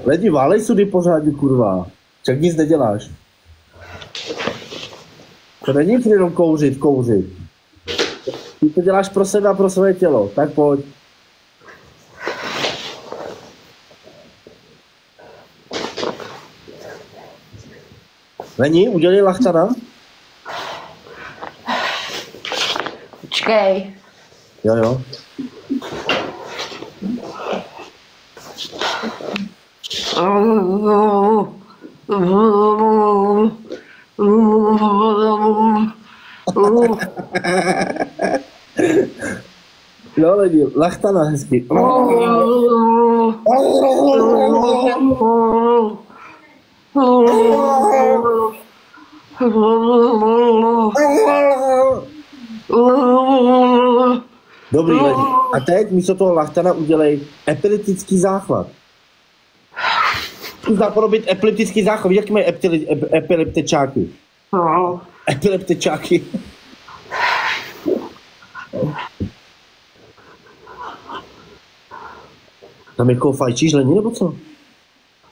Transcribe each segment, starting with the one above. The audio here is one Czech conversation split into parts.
Lidi, válej sudy pořádně, kurva. Čak nic neděláš. To není jenom kouřit. Ty to děláš pro sebe a pro své tělo, tak pojď. Není? Udělej lachtana? Počkej. Jo. Jo, lidi, lachtana hezky. Dobrý, lidi. A teď místo toho lachtana udělej epileptický záchvat. Zkus napodobit epileptický záchvat. Víš, jaký mají epileptečáky? Epileptečáky. Tam jako fajčíš lení, nebo co?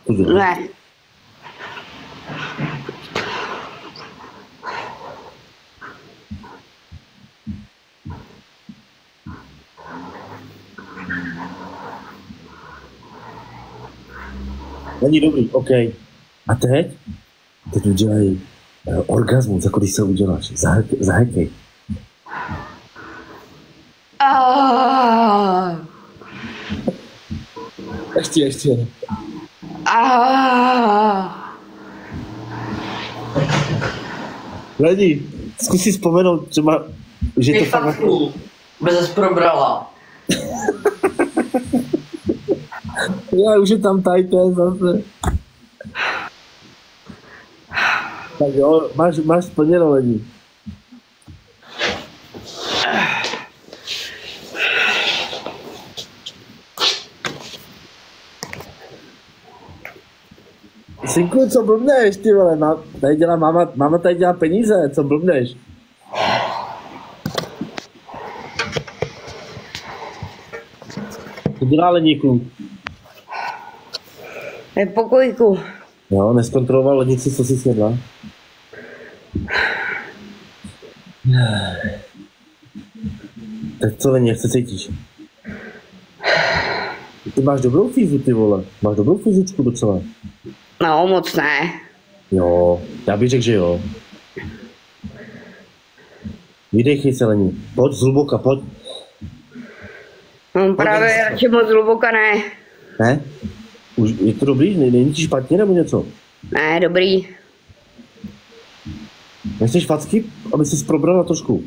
Ne. Není dobrý, OK. A teď udělej orgasmus, jako když se uděláš. Zahekej. Ještě. Lidi, zkus si vzpomenout třeba, že to fakt... Bezes probrala. Já už je tam tajté zase. Tak jo, máš splněno, lidi. Synku, co blbneš, ty vole, tady dělá máma tady dělá peníze, co blbneš? Co dělá Leníku? Je v pokojku. Jo, neskontroloval lednici, co jsi snědla? Tak co, Lení, jak se cítíš? Ty máš dobrou fízu, ty vole. Máš dobrou fyzičku docela. No, moc ne. Jo, já bych řekl, že jo. Vydechni se, Lení. Pojď zhluboka, pojď. No právě radši moc hluboka ne. Ne? Už je to dobrý? Není ti špatně nebo něco? Ne, dobrý. Nechceš facky, aby ses probrala trošku?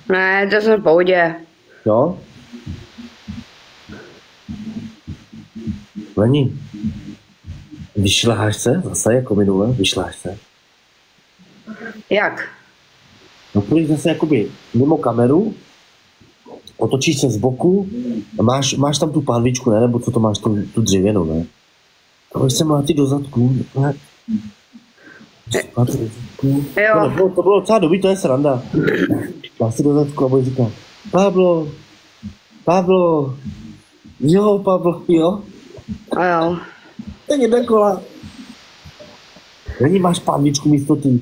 Ne, to jsem v pohodě. Jo? Lení, vyšláš se zase jako minule? Vyšláš se? Jak? No půjdeš zase jakoby mimo kameru, otočíš se z boku a máš tam tu pánvičku, ne? Nebo co to máš, tu dřevěnou, ne? Pojď se mlátit do zadku, ne? Jo. To bylo docela dobrý, to je sranda. Mlátit do zadku a bude říkat, Pablo, jo. A jo. Tak jeden kola. Není máš pánvičku místo tý.